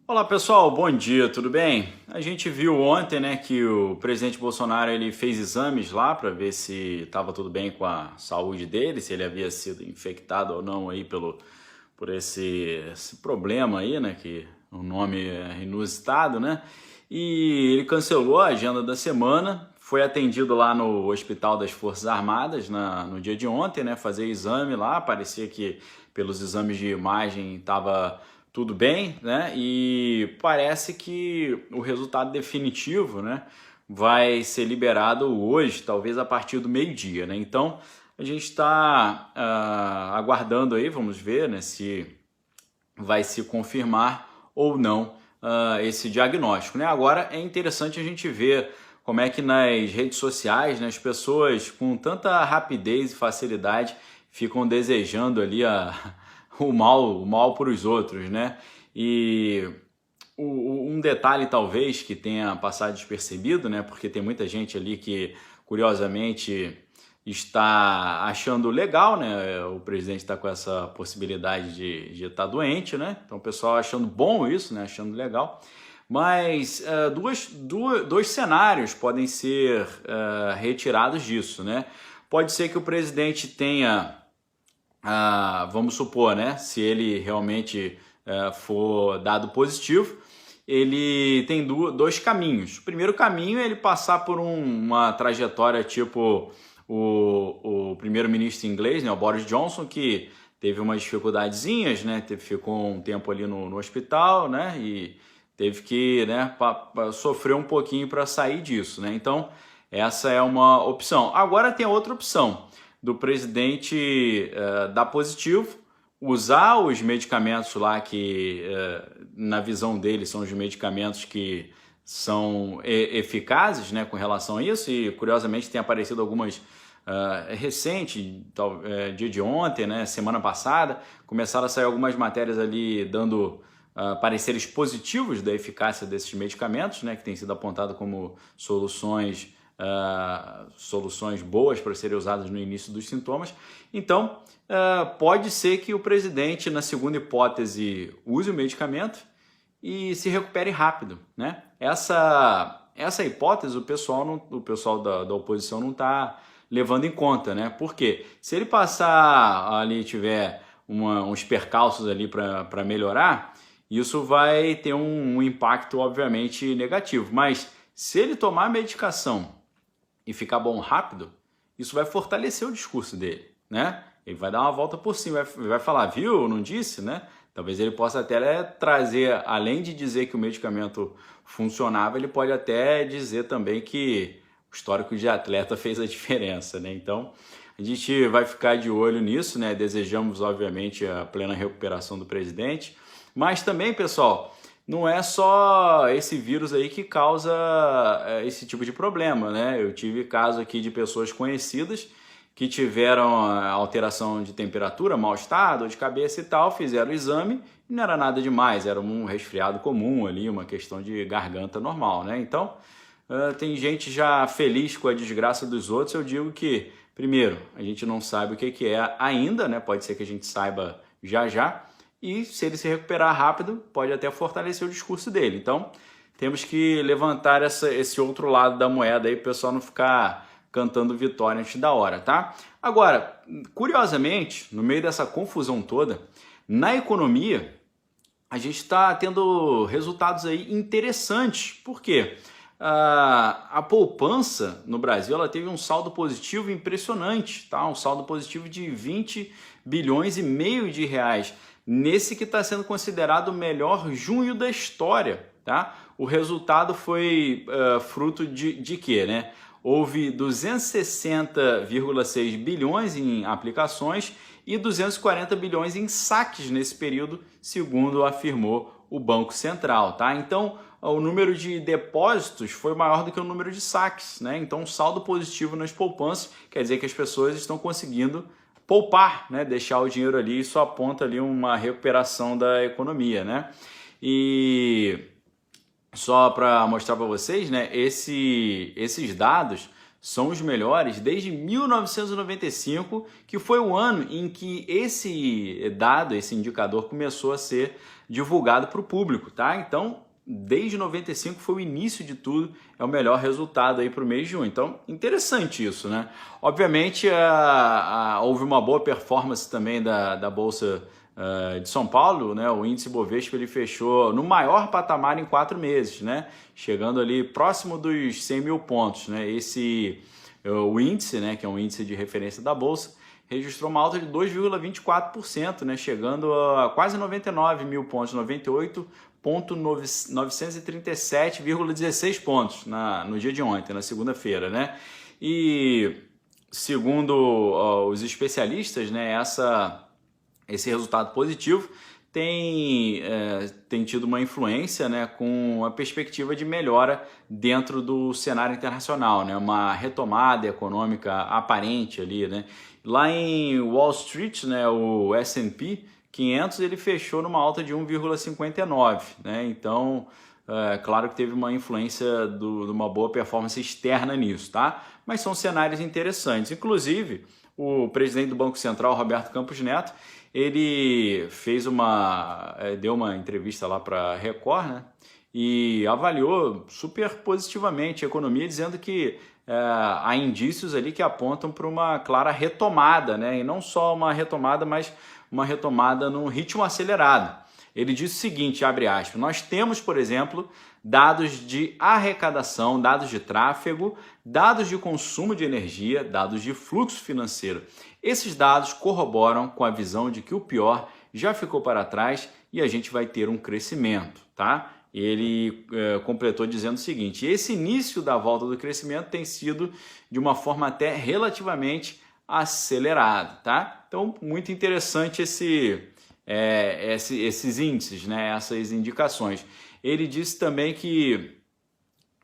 Olá pessoal, bom dia, tudo bem? A gente viu ontem, né, que o presidente Bolsonaro ele fez exames lá para ver se estava tudo bem com a saúde dele, se ele havia sido infectado ou não aí por esse problema aí, né, que o nome é inusitado, né? E ele cancelou a agenda da semana, foi atendido lá no Hospital das Forças Armadas no dia de ontem, né, fazer exame lá, parecia que pelos exames de imagem estava tudo bem, né? E parece que o resultado definitivo, né, vai ser liberado hoje, talvez a partir do meio-dia, né? Então a gente está aguardando aí, vamos ver, né, se vai se confirmar ou não esse diagnóstico, né? Agora é interessante a gente ver como é que nas redes sociais, né, as pessoas com tanta rapidez e facilidade ficam desejando ali o mal para os outros, né? E um detalhe talvez que tenha passado despercebido, né? Porque tem muita gente ali que curiosamente está achando legal, né? O presidente está com essa possibilidade de estar doente, né? Então o pessoal achando bom isso, né? Achando legal. Mas dois cenários podem ser retirados disso, né? Pode ser que o presidente tenha vamos supor, né? Se ele realmente for dado positivo, ele tem dois caminhos. O primeiro caminho é ele passar por uma trajetória tipo o primeiro-ministro inglês, né, o Boris Johnson, que teve umas dificuldadezinhas, né? Ficou um tempo ali no hospital, né? E teve que, né, sofrer um pouquinho para sair disso, né? Então, essa é uma opção. Agora tem outra opção do presidente dar positivo, usar os medicamentos lá que, na visão dele, são os medicamentos que são eficazes, né, com relação a isso, e curiosamente tem aparecido algumas recente, dia de ontem, né, semana passada, começaram a sair algumas matérias ali dando pareceres positivos da eficácia desses medicamentos, né, que tem sido apontado como soluções boas para serem usadas no início dos sintomas. Então, pode ser que o presidente, na segunda hipótese, use o medicamento e se recupere rápido, né? Essa hipótese o pessoal da oposição não está levando em conta, né? Porque se ele passar ali, tiver uns percalços ali para melhorar, isso vai ter um impacto obviamente negativo. Mas se ele tomar a medicação e ficar bom rápido, isso vai fortalecer o discurso dele, né? Ele vai dar uma volta por cima, vai falar, viu, não disse, né? Talvez ele possa até trazer, além de dizer que o medicamento funcionava, ele pode até dizer também que o histórico de atleta fez a diferença, né? Então, a gente vai ficar de olho nisso, né? Desejamos, obviamente, a plena recuperação do presidente, mas também, pessoal, não é só esse vírus aí que causa esse tipo de problema, né? Eu tive caso aqui de pessoas conhecidas que tiveram alteração de temperatura, mal-estar, dor de cabeça e tal, fizeram o exame e não era nada demais, era um resfriado comum ali, uma questão de garganta normal, né? Então, tem gente já feliz com a desgraça dos outros. Eu digo que, primeiro, a gente não sabe o que é ainda, né? Pode ser que a gente saiba já já. E se ele se recuperar rápido, pode até fortalecer o discurso dele. Então, temos que levantar esse outro lado da moeda aí, para o pessoal não ficar cantando vitória antes da hora, tá? Agora, curiosamente, no meio dessa confusão toda, na economia, a gente está tendo resultados aí interessantes. Por quê? A poupança no Brasil ela teve um saldo positivo impressionante, tá? Um saldo positivo de 20 bilhões e meio de reais, nesse que está sendo considerado o melhor junho da história, tá? O resultado foi fruto de quê, né? Houve 260,6 bilhões em aplicações e 240 bilhões em saques nesse período, segundo afirmou o Banco Central, tá? Então, o número de depósitos foi maior do que o número de saques, né? Então, um saldo positivo nas poupanças quer dizer que as pessoas estão conseguindo poupar, né? Deixar o dinheiro ali, isso aponta ali uma recuperação da economia, né? E só para mostrar para vocês, né? Esses dados são os melhores desde 1995, que foi o ano em que esse dado, esse indicador começou a ser divulgado para o público, tá? Então, desde 95 foi o início de tudo, é o melhor resultado aí para o mês de junho. Então, interessante isso, né? Obviamente, houve uma boa performance também da Bolsa de São Paulo, né? O índice Bovespa ele fechou no maior patamar em 4 meses, né? Chegando ali próximo dos 100 mil pontos, né? O índice, né? Que é um índice de referência da Bolsa, registrou uma alta de 2,24%, né? Chegando a quase 99 mil pontos, 98.937,16 pontos no dia de ontem, na segunda-feira, né? E segundo os especialistas, né? Esse resultado positivo tem tido uma influência, né, com a perspectiva de melhora dentro do cenário internacional, né, uma retomada econômica aparente ali, né. Lá em Wall Street, né, o S&P 500 ele fechou numa alta de 1,59, né, então claro que teve uma influência de uma boa performance externa nisso, tá? Mas são cenários interessantes, inclusive o presidente do Banco Central, Roberto Campos Neto, ele deu uma entrevista lá para a Record, né? E avaliou super positivamente a economia, dizendo que há indícios ali que apontam para uma clara retomada, né? E não só uma retomada, mas uma retomada num ritmo acelerado. Ele disse o seguinte, abre aspas, nós temos, por exemplo, dados de arrecadação, dados de tráfego, dados de consumo de energia, dados de fluxo financeiro. Esses dados corroboram com a visão de que o pior já ficou para trás e a gente vai ter um crescimento, tá? Ele completou dizendo o seguinte, esse início da volta do crescimento tem sido de uma forma até relativamente acelerada, tá? Então, muito interessante esses índices, né? Essas indicações. Ele disse também que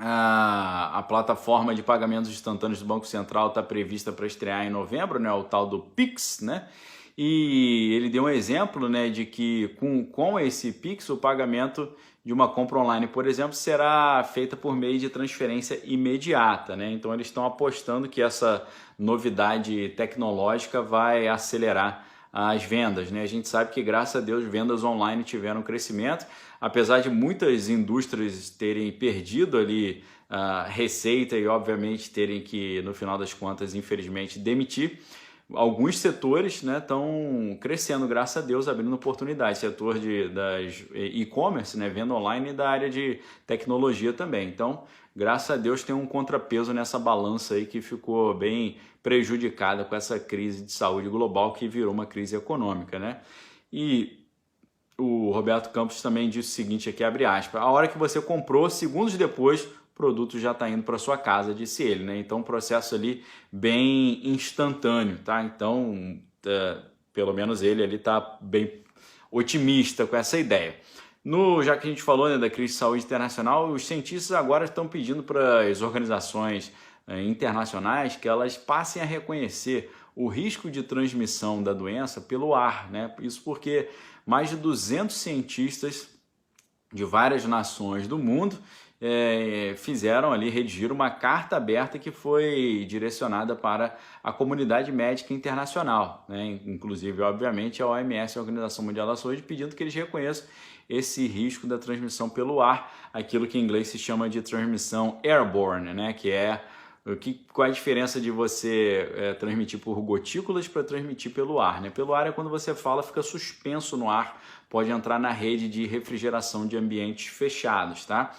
a plataforma de pagamentos instantâneos do Banco Central está prevista para estrear em novembro, né? O tal do Pix, né? E ele deu um exemplo, né, de que com esse Pix o pagamento de uma compra online, por exemplo, será feita por meio de transferência imediata, né? Então eles estão apostando que essa novidade tecnológica vai acelerar as vendas, né? A gente sabe que, graças a Deus, vendas online tiveram crescimento, apesar de muitas indústrias terem perdido ali receita e, obviamente, terem que, no final das contas, infelizmente, demitir. Alguns setores, né, estão crescendo, graças a Deus, abrindo oportunidades. Setor das e-commerce, né, venda online, e da área de tecnologia também. Então, graças a Deus, tem um contrapeso nessa balança aí que ficou bem prejudicada com essa crise de saúde global que virou uma crise econômica, né? E o Roberto Campos também disse o seguinte aqui, abre aspas, a hora que você comprou, segundos depois, o produto já está indo para sua casa, disse ele, né? Então, um processo ali bem instantâneo, tá? Então, pelo menos ele ali está bem otimista com essa ideia. Já que a gente falou, né, da crise de saúde internacional, os cientistas agora estão pedindo para as organizações internacionais que elas passem a reconhecer o risco de transmissão da doença pelo ar, né? Isso porque mais de 200 cientistas de várias nações do mundo fizeram ali, redigir uma carta aberta que foi direcionada para a comunidade médica internacional, né? Inclusive, obviamente, a OMS, a Organização Mundial da Saúde, pedindo que eles reconheçam esse risco da transmissão pelo ar, aquilo que em inglês se chama de transmissão airborne, né? Qual é a diferença de você transmitir por gotículas para transmitir pelo ar, né? Pelo ar é quando você fala, fica suspenso no ar, pode entrar na rede de refrigeração de ambientes fechados, tá?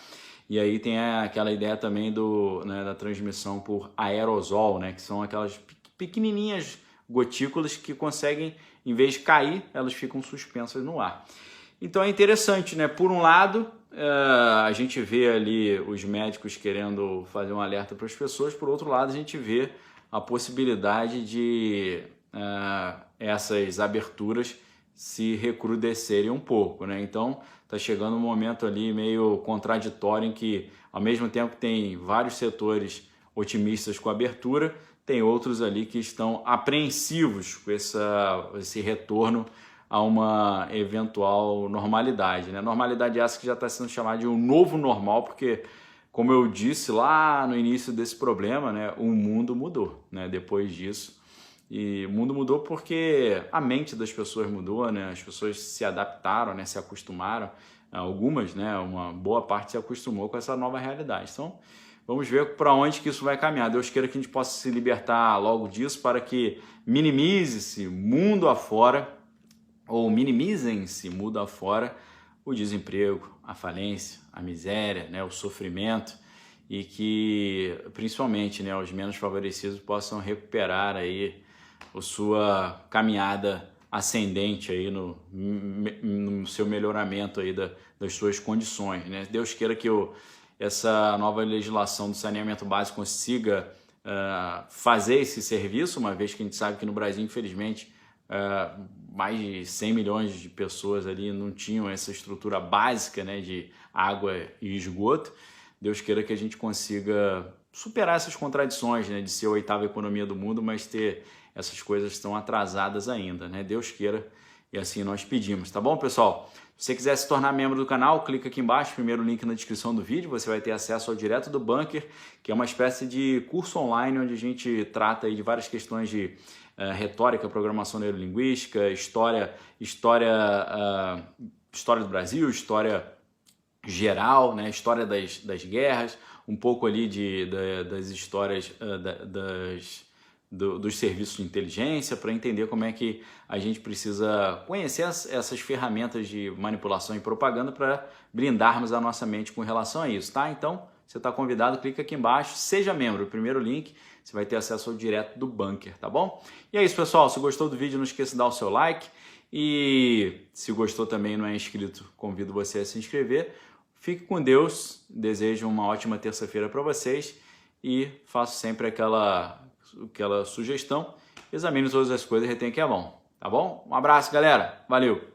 E aí tem aquela ideia também da transmissão por aerosol, né? Que são aquelas pequenininhas gotículas que conseguem, em vez de cair, elas ficam suspensas no ar. Então é interessante, né? Por um lado, a gente vê ali os médicos querendo fazer um alerta para as pessoas, por outro lado, a gente vê a possibilidade de essas aberturas se recrudescerem um pouco, né? Então, está chegando um momento ali meio contraditório em que, ao mesmo tempo que tem vários setores otimistas com a abertura, tem outros ali que estão apreensivos com esse retorno a uma eventual normalidade, né? Normalidade essa que já está sendo chamada de um novo normal, porque, como eu disse lá no início desse problema, né, o mundo mudou, né, depois disso. E o mundo mudou porque a mente das pessoas mudou, né? As pessoas se adaptaram, né? Se acostumaram. Algumas, né? Uma boa parte se acostumou com essa nova realidade. Então, vamos ver para onde que isso vai caminhar. Deus queira que a gente possa se libertar logo disso para que minimize-se mundo afora, ou minimizem-se mundo afora, o desemprego, a falência, a miséria, né? O sofrimento, e que principalmente, né, os menos favorecidos possam recuperar aí a sua caminhada ascendente aí no seu melhoramento aí das suas condições, né? Deus queira que essa nova legislação do saneamento básico consiga fazer esse serviço, uma vez que a gente sabe que no Brasil, infelizmente, mais de 100 milhões de pessoas ali não tinham essa estrutura básica, né, de água e esgoto. Deus queira que a gente consiga superar essas contradições, né, de ser a 8ª economia do mundo, mas ter essas coisas tão atrasadas ainda, né? Deus queira, e assim nós pedimos, tá bom, pessoal? Se você quiser se tornar membro do canal, clica aqui embaixo, primeiro link na descrição do vídeo, você vai ter acesso ao Direto do Bunker, que é uma espécie de curso online onde a gente trata aí de várias questões de retórica, programação neurolinguística, história do Brasil, história geral, né? História das guerras, um pouco ali das histórias dos serviços de inteligência, para entender como é que a gente precisa conhecer essas ferramentas de manipulação e propaganda para blindarmos a nossa mente com relação a isso, tá? Então, você está convidado, clica aqui embaixo, seja membro, o primeiro link, você vai ter acesso ao Direto do Bunker, tá bom? E é isso, pessoal, se gostou do vídeo, não esqueça de dar o seu like, e se gostou também e não é inscrito, convido você a se inscrever. Fique com Deus, desejo uma ótima terça-feira para vocês e faço sempre aquela sugestão, examine todas as coisas e retém que é bom, tá bom? Um abraço, galera, valeu!